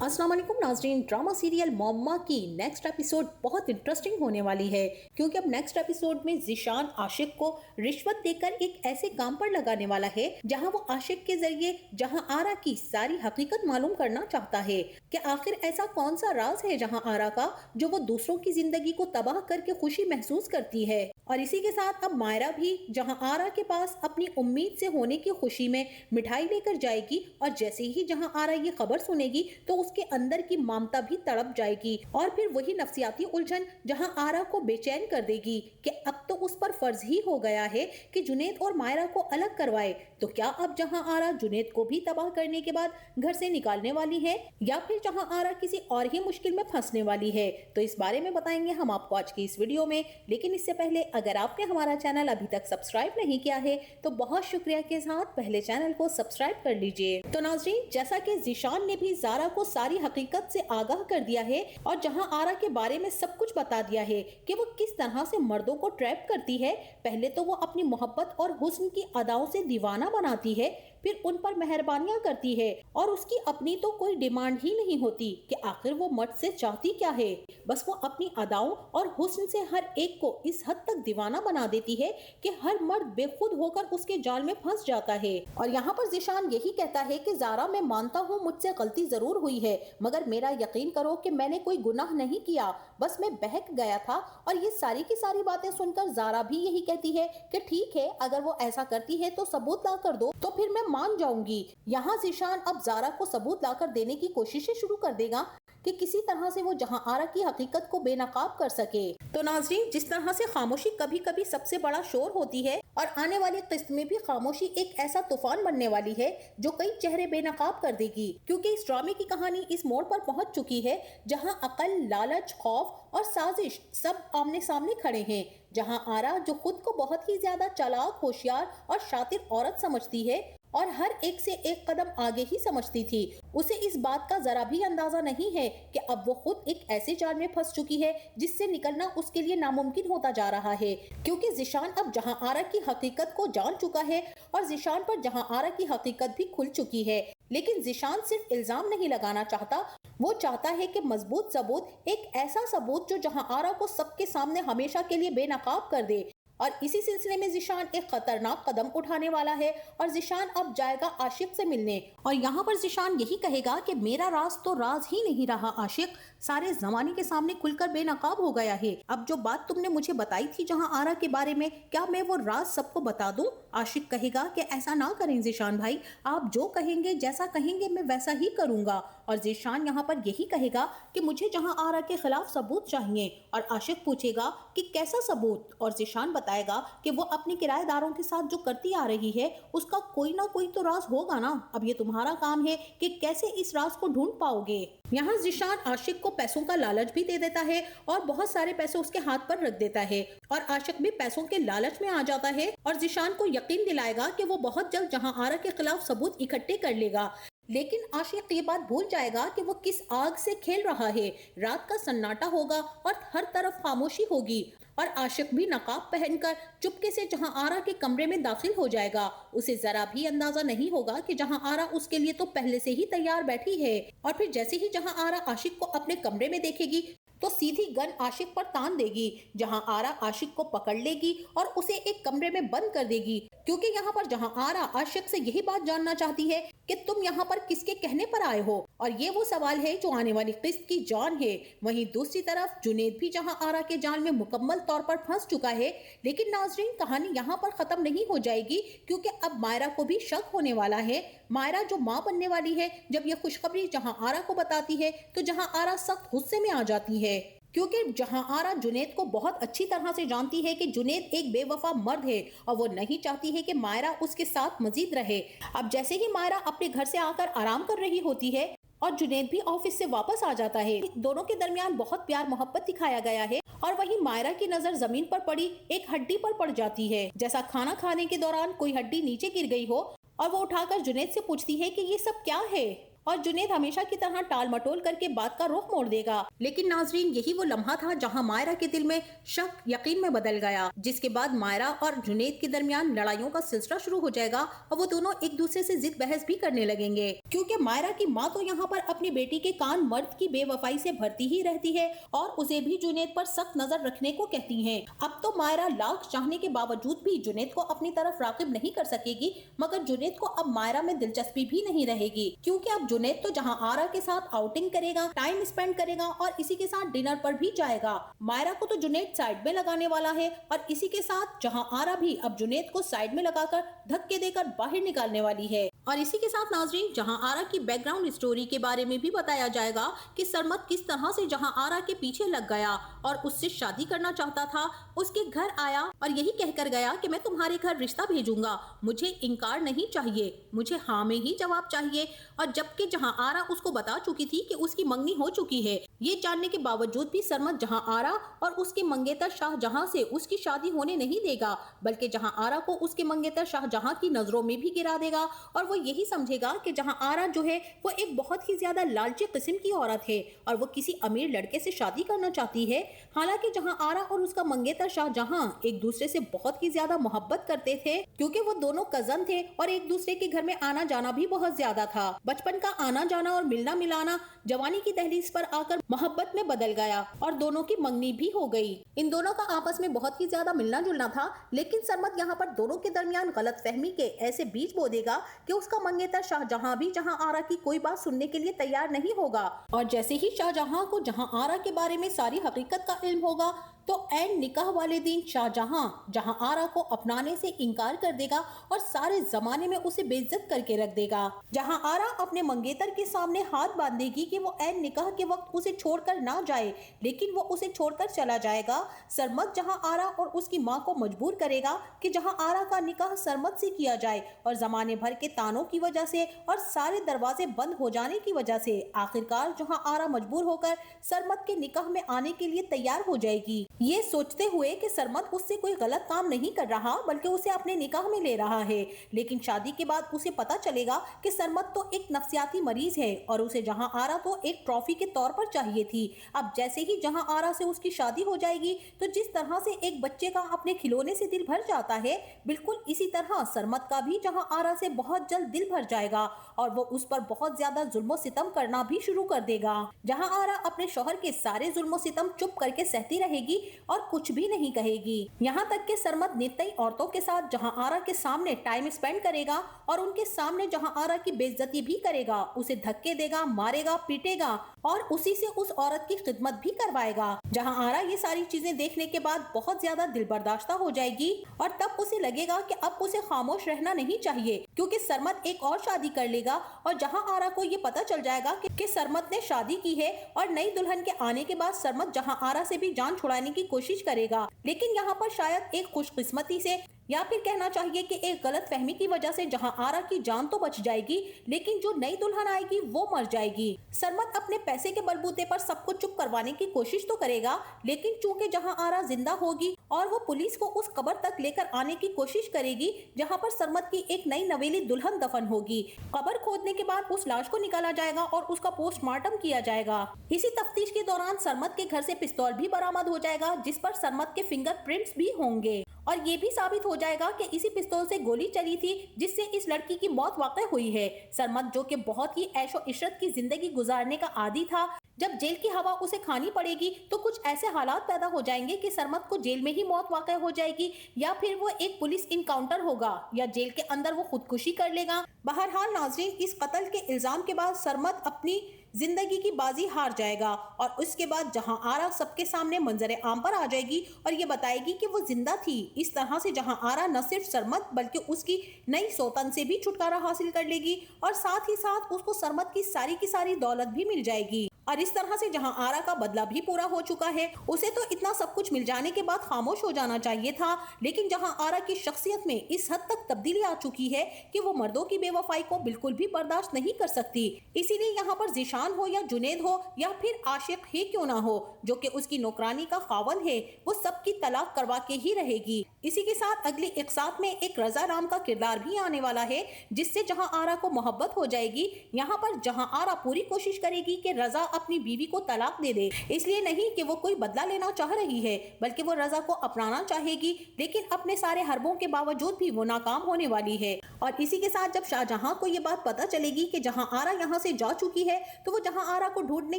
अस्सलाम वालेकुम नाज़रीन। ड्रामा सीरियल मोहम्मा की नेक्स्ट एपिसोड बहुत इंटरेस्टिंग होने वाली है, क्योंकि अब नेक्स्ट एपिसोड में ज़ीशान आशिक को रिश्वत देकर एक ऐसे काम पर लगाने वाला है जहां वो आशिक के जरिए जहां आरा की सारी हकीकत मालूम करना चाहता है कि आखिर ऐसा कौन सा राज है जहां आरा का जो वो दूसरों की जिंदगी को तबाह करके खुशी महसूस करती है। और इसी के साथ अब मायरा भी जहां आरा के पास अपनी उम्मीद से होने की खुशी में मिठाई लेकर जाएगी, और जैसे ही जहां आरा ये खबर सुनेगी तो उसके अंदर की ममता भी तड़प जाएगी, और फिर वही नफसियाती उलझन जहां आरा को बेचैन कर देगी कि अब तो उस पर फर्ज ही हो गया है कि जुनैद और मायरा को अलग करवाए। तो क्या अब जहां आरा जुनैद को भी तबाह करने के बाद घर से निकालने वाली है, या फिर जहां आरा किसी और ही मुश्किल में फंसने वाली है? तो इस बारे में बताएंगे हम आपको आज की इस वीडियो में। लेकिन इससे पहले अगर आपने हमारा चैनल अभी तक सब्सक्राइब नहीं किया है तो बहुत शुक्रिया के साथ पहले चैनल को सब्सक्राइब कर लीजिए। तो नाज़रीन, जैसा कि ज़ीशान ने भी ज़ारा को सारी हकीकत से आगाह कर दिया है और जहां आरा के बारे में सब कुछ बता दिया है कि वो किस तरह से मर्दों को ट्रैप करती है। पहले तो वो अपनी मोहब्बत और हुस्न की अदाओं से दीवाना बनाती है, फिर उन पर मेहरबानियां करती है, और उसकी अपनी तो कोई डिमांड ही नहीं होती कि आखिर वो मर्द से चाहती क्या है। बस वो अपनी अदाओं और हुस्न से हर एक को इस हद तक दीवाना बना देती है कि हर मर्द बेखुद होकर उसके जाल में फंस जाता है। और यहाँ पर ज़ीशान यही कहता है कि ज़ारा, मैं मानता हूँ मुझसे गलती जरूर हुई है, मगर मेरा यकीन करो कि मैंने कोई गुनाह नहीं किया, बस मैं बहक गया था। और ये सारी की सारी बातें सुनकर ज़ारा भी यही कहती है कि ठीक है, अगर वो ऐसा करती है तो सबूत ला कर दो, तो फिर मैं मान जाऊंगी। यहाँ ज़ीशान अब ज़ारा को सबूत लाकर देने की कोशिशें शुरू कर देगा कि किसी तरह से वो जहां आरा की हकीकत को बेनकाब कर सके। तो नाज़रीन, जिस तरह से खामोशी कभी कभी सबसे बड़ा शोर होती है, और आने वाली किस्त में भी खामोशी एक ऐसा तूफान बनने वाली है जो कई चेहरे बेनकाब कर देगी, क्योंकि इस ड्रामे की कहानी इस मोड़ पर पहुंच चुकी है जहां अकल, लालच, खौफ और साजिश सब आमने सामने खड़े हैं। जहां आरा, जो खुद को बहुत ही ज्यादा चालाक, होशियार और शातिर औरत समझती है और हर एक से एक कदम आगे ही समझती थी, उसे इस बात का जरा भी अंदाजा नहीं है कि अब वो खुद एक ऐसे जाल में फंस चुकी है जिससे निकलना उसके लिए नामुमकिन होता जा रहा है। क्योंकि ज़ीशान अब जहां आरा की हकीकत को जान चुका है और ज़ीशान पर जहां आरा की हकीकत भी खुल चुकी है। लेकिन ज़ीशान सिर्फ इल्जाम नहीं लगाना चाहता, वो चाहता है कि मजबूत सबूत, एक ऐसा सबूत जो जहां आरा को सबके सामने हमेशा के लिए बेनकाब कर दे। और इसी सिलसिले में ज़ीशान एक खतरनाक कदम उठाने वाला है, और ज़ीशान अब जाएगा आशिक से मिलने। और यहाँ पर ज़ीशान यही कहेगा कि मेरा राज तो राज ही नहीं रहा आशिक, सारे जमाने के सामने खुलकर बेनकाब हो गया है। अब जो बात तुमने मुझे बताई थी जहाँ आरा के बारे में, क्या मैं वो राज सबको बता दूं? आशिक कहेगा कि ऐसा ना करें ज़ीशान भाई, आप जो कहेंगे, जैसा कहेंगे मैं वैसा ही करूंगा। और ज़ीशान यहाँ पर यही कहेगा कि मुझे जहाँ आरा के खिलाफ सबूत चाहिए, और आशिक पूछेगा कि कैसा सबूत, और ज़ीशान बताएगा कि वो अपने किराएदारों के साथ जो करती आ रही है उसका कोई ना कोई तो राज होगा ना। अब ये तुम्हारा काम है कि कैसे इस राज को ढूंढ पाओगे। यहाँ ज़ीशान आशिक को पैसों का लालच भी दे देता है और बहुत सारे पैसे उसके हाथ पर रख देता है, और आशिक भी पैसों के लालच में आ जाता है और ज़ीशान को यकीन दिलाएगा कि वो बहुत जल्द जहाँ आरा के खिलाफ सबूत इकट्ठे कर लेगा। लेकिन आशिक ये बात भूल जाएगा कि वो किस आग से खेल रहा है। रात का सन्नाटा होगा और हर तरफ खामोशी होगी, और आशिक भी नकाब पहनकर चुपके से जहां आरा के कमरे में दाखिल हो जाएगा। उसे जरा भी अंदाजा नहीं होगा कि जहां आरा उसके लिए तो पहले से ही तैयार बैठी है। और फिर जैसे ही जहां आरा आशिक को अपने कमरे में देखेगी तो सीधी गन आशिक पर तान देगी, जहां आरा आशिक को पकड़ लेगी और उसे एक कमरे में बंद कर देगी। क्योंकि यहाँ पर जहां आरा आशिक से यही बात जानना चाहती है कि तुम यहाँ पर किसके कहने पर आए हो, और ये वो सवाल है जो आने वाली किस्त की जान है। वहीं दूसरी तरफ जुनैद भी जहां आरा के जाल में मुकम्मल तौर पर फंस चुका है। लेकिन नाज़रीन, कहानी यहाँ पर खत्म नहीं हो जाएगी, क्योंकि अब मायरा को भी शक होने वाला है। मायरा जो माँ बनने वाली है, जब यह खुशखबरी जहां आरा को बताती है तो जहां आरा सख्त गुस्से में आ जाती है, क्योंकि जहां आरा जुनैद को बहुत अच्छी तरह से जानती है कि जुनैद एक बेवफा मर्द है और वो नहीं चाहती है कि मायरा उसके साथ मजीद रहे। अब जैसे ही मायरा अपने घर से आकर आराम कर रही होती है और जुनैद भी ऑफिस से वापस आ जाता है, दोनों के दरमियान बहुत प्यार मोहब्बत दिखाया गया है। और वहीं मायरा की नजर जमीन पर पड़ी एक हड्डी पर पड़ जाती है, जैसा खाना खाने के दौरान कोई हड्डी नीचे गिर गई हो, और वो उठाकर जुनैद से पूछती है कि ये सब क्या है। और जुनैद हमेशा की तरह टाल मटोल करके बात का रुख मोड़ देगा। लेकिन नाजरीन, यही वो लम्हा था जहां मायरा के दिल में शक यकीन में बदल गया, जिसके बाद मायरा और जुनैद के दरमियान लड़ाइयों का सिलसिला शुरू हो जाएगा और वो दोनों एक दूसरे से जिद बहस भी करने लगेंगे, क्योंकि मायरा की माँ तो यहाँ पर अपनी बेटी के कान मर्द की बेवफाई से भरती ही रहती है और उसे भी जुनैद पर सख्त नजर रखने को कहती है। अब तो मायरा लाख चाहने के बावजूद भी जुनैद को अपनी तरफ रागिब नहीं कर सकेगी, मगर जुनैद को अब मायरा में दिलचस्पी भी नहीं रहेगी, क्योंकि अब जुनैद तो जहां आरा के साथ आउटिंग करेगा, टाइम स्पेंड करेगा और इसी के साथ डिनर पर भी जाएगा। मायरा को तो जुनैद साइड में लगाने वाला है और इसी के साथ जहां आरा भी अब जुनैद को साइड में लगाकर धक्के देकर बाहर निकालने वाली है। और इसी के साथ नाजरीन, जहां आरा की बैकग्राउंड स्टोरी के बारे में भी बताया जाएगा कि सरमद किस तरह से जहां आरा के पीछे लग गया और उससे शादी करना चाहता था, उसके घर आया और यही कहकर गया कि मैं तुम्हारे घर रिश्ता भेजूंगा, मुझे इनकार नहीं चाहिए, मुझे हाँ में ही जवाब चाहिए। और जबकि जहां आरा उसको बता चुकी थी कि उसकी मंगनी हो चुकी है, ये जानने के बावजूद भी सरमद जहां आरा और उसके मंगेतर शाहजहां से उसकी शादी होने नहीं देगा, बल्कि जहां आरा को उसके मंगेतर शाहजहां की नजरों में भी गिरा देगा और वो यही समझेगा कि जहां आरा जो है वो एक बहुत ही ज्यादा लालची किस्म की औरत है और वो किसी अमीर लड़के से शादी करना चाहती है। हालांकि जहां आरा और उसका मंगेतर शाहजहां एक दूसरे से बहुत ही ज्यादा मोहब्बत करते थे, क्योंकि वो दोनों कजन थे और एक दूसरे के घर में आना जाना भी बहुत ज्यादा था। बचपन का आना जाना और मिलना मिलाना जवानी की दहलीज पर आकर मोहब्बत में बदल गया और दोनों की मंगनी भी हो गई। इन दोनों का आपस में बहुत ही ज्यादा मिलना जुलना था, लेकिन सरमद यहाँ पर दोनों के दरमियान गलतफहमी के ऐसे बीज बो देगा कि उसका मंगेतर शाहजहां भी जहां आरा की कोई बात सुनने के लिए तैयार नहीं होगा। और जैसे ही शाहजहां को जहां आरा के बारे में सारी हकीकत का इल्म होगा, तो एंड निकाह वाले दिन शाहजहां जहां आरा को अपनाने से इनकार कर देगा और सारे जमाने में उसे बेइज्जत करके रख देगा। जहां आरा अपने मंगेतर के सामने हाथ बांधेगी कि वो एंड निकाह के वक्त उसे छोड़कर ना जाए, लेकिन वो उसे छोड़कर चला जाएगा। सरमद जहां आरा और उसकी माँ को मजबूर करेगा कि जहां आरा का निकाह सरमद से किया जाए और जमाने भर के तानों की वजह से और सारे दरवाजे बंद हो जाने की वजह से आखिरकार जहां आरा मजबूर होकर सरमद के निकाह में आने के लिए तैयार हो जाएगी, ये सोचते हुए कि सरमद उससे कोई गलत काम नहीं कर रहा बल्कि उसे अपने निकाह में ले रहा है। लेकिन शादी के बाद उसे पता चलेगा कि सरमद तो एक नफ्सियाती मरीज है और उसे जहां आरा तो एक ट्रॉफी के तौर पर चाहिए थी। अब जैसे ही जहां आरा से उसकी शादी हो जाएगी, तो जिस तरह से एक बच्चे का अपने खिलौने से दिल भर जाता है, बिल्कुल इसी तरह सरमद का भी जहां आरा से बहुत जल्द दिल भर जाएगा और वो उस पर बहुत ज्यादा जुल्म सितम करना भी शुरू कर देगा। जहां आरा अपने शौहर के सारे जुल्म सितम चुप करके सहती रहेगी और कुछ भी नहीं कहेगी। यहाँ तक कि सरमद नित्य औरतों के साथ जहां आरा के सामने टाइम स्पेंड करेगा और उनके सामने जहां आरा की बेइज्जती भी करेगा, उसे धक्के देगा, मारेगा, पीटेगा और उसी से उस औरत की खिदमत भी करवाएगा। जहां आरा ये सारी चीजें देखने के बाद बहुत ज्यादा दिलबर्दाश्ता हो जाएगी और तब उसे लगेगा कि अब उसे खामोश रहना नहीं चाहिए, क्योंकि सरमद एक और शादी कर लेगा। और जहां आरा को ये पता चल जाएगा कि सरमद ने शादी की है और नई दुल्हन के आने के बाद सरमद जहां आरा से भी जान छुड़ाने की कोशिश करेगा, लेकिन यहाँ पर शायद एक खुशकिस्मती से या फिर कहना चाहिए कि एक गलत फहमी की वजह से जहां आरा की जान तो बच जाएगी, लेकिन जो नई दुल्हन आएगी वो मर जाएगी। सरमद अपने पैसे के बलबूते पर सबको चुप करवाने की कोशिश तो करेगा, लेकिन चूंकि जहां आरा जिंदा होगी और वो पुलिस को उस कब्र तक लेकर आने की कोशिश करेगी जहां पर सरमद की एक नई नवेली दुल्हन दफन होगी। कब्र खोदने के बाद उस लाश को निकाला जाएगा और उसका पोस्टमार्टम किया जाएगा। इसी तफ्तीश के दौरान सरमद के घर से पिस्तौल भी बरामद हो जाएगा, जिस पर सरमद के फिंगरप्रिंट्स भी होंगे और ये भी साबित हो जाएगा कि इसी पिस्तौल से गोली चली थी जिससे इस लड़की की मौत वाक़ई हुई है। सरमद जो कि बहुत ही ऐशो इशरत की जिंदगी गुजारने का आदी था, जब जेल की हवा उसे खानी पड़ेगी तो कुछ ऐसे हालात पैदा हो जाएंगे कि सरमद को जेल में ही मौत वाक़ई हो जाएगी, या फिर वो एक पुलिस इनकाउंटर होगा, या जेल के अंदर वो खुदकुशी कर लेगा। बहरहाल नाजरीन, इस कत्ल के इल्जाम के बाद सरमद अपनी जिंदगी की बाजी हार जाएगा और उसके बाद जहां आरा सबके सामने मंजरे आम पर आ जाएगी और ये बताएगी कि वो जिंदा थी। इस तरह से जहां आरा न सिर्फ सरमद बल्कि उसकी नई सौतन से भी छुटकारा हासिल कर लेगी और साथ ही साथ उसको सरमद की सारी दौलत भी मिल जाएगी। और इस तरह से जहां आरा का बदला भी पूरा हो चुका है, उसे तो इतना सब कुछ मिल जाने के बाद खामोश हो जाना चाहिए था, लेकिन जहां आरा की शख्सियत में इस हद तक तब्दीली आ चुकी है कि वो मर्दों की बेवफाई को बिल्कुल भी बर्दाश्त नहीं कर सकती। इसीलिए यहाँ पर ज़ीशान हो या जुनैद हो या फिर आशिक ही क्यों ना हो, जो कि उसकी नौकरानी का खावन है, वो सबकी तलाक करवा के ही रहेगी। इसी के साथ अगली इकसात में एक रजा राम का किरदार भी आने वाला है, जिससे जहां आरा को मोहब्बत हो जाएगी। यहाँ पर जहां आरा पूरी कोशिश करेगी कि रजा अपनी बीवी को तलाक दे दे, इसलिए नहीं कि वो कोई बदला लेना चाह रही है, बल्कि वो रजा को अपनाना चाहेगी, लेकिन अपने सारे हरबों के बावजूद भी वो नाकाम होने वाली है। और इसी के साथ जब शाहजहां को ये बात पता चलेगी कि जहां आरा यहाँ से जा चुकी है, तो वो जहां आरा को ढूंढने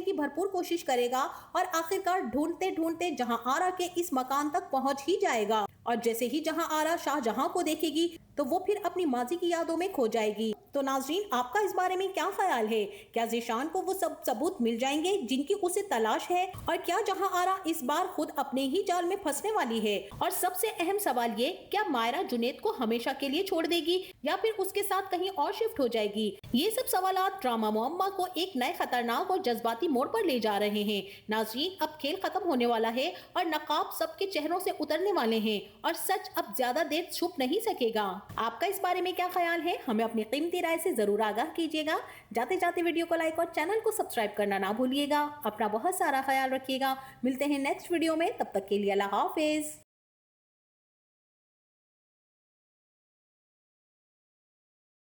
की भरपूर कोशिश करेगा और आखिरकार ढूंढते ढूंढते जहां आरा के इस मकान तक पहुंच ही जाएगा। और जैसे ही जहां आरा शाहजहां को देखेगी, तो वो फिर अपनी माजी की यादों में खो जाएगी। तो नाजरीन, आपका इस बारे में क्या ख्याल है? क्या ज़ीशान को वो सब सबूत मिल जाएंगे जिनकी उसे तलाश है? और क्या जहां आरा इस बार खुद अपने ही जाल में फंसने वाली है? और सबसे अहम सवाल ये, क्या मायरा जुनैद को हमेशा के लिए छोड़ देगी या फिर उसके साथ कहीं और शिफ्ट हो जाएगी? ये सब सवालात ड्रामा मुअम्मा को एक नए खतरनाक और जज्बाती मोड़ पर ले जा रहे हैं। नाजरीन, अब खेल खत्म होने वाला है और नकाब सबके चेहरों से उतरने वाले हैं और सच अब ज्यादा देर छुप नहीं सकेगा। आपका इस बारे में क्या ख्याल है? हमें अपनी कीमती राय से जरूर आगाह कीजिएगा। जाते जाते वीडियो को लाइक और चैनल को सब्सक्राइब करना ना भूलिएगा। अपना बहुत सारा ख्याल रखिएगा। मिलते हैं नेक्स्ट वीडियो में, तब तक के लिए अल्लाह हाफिज।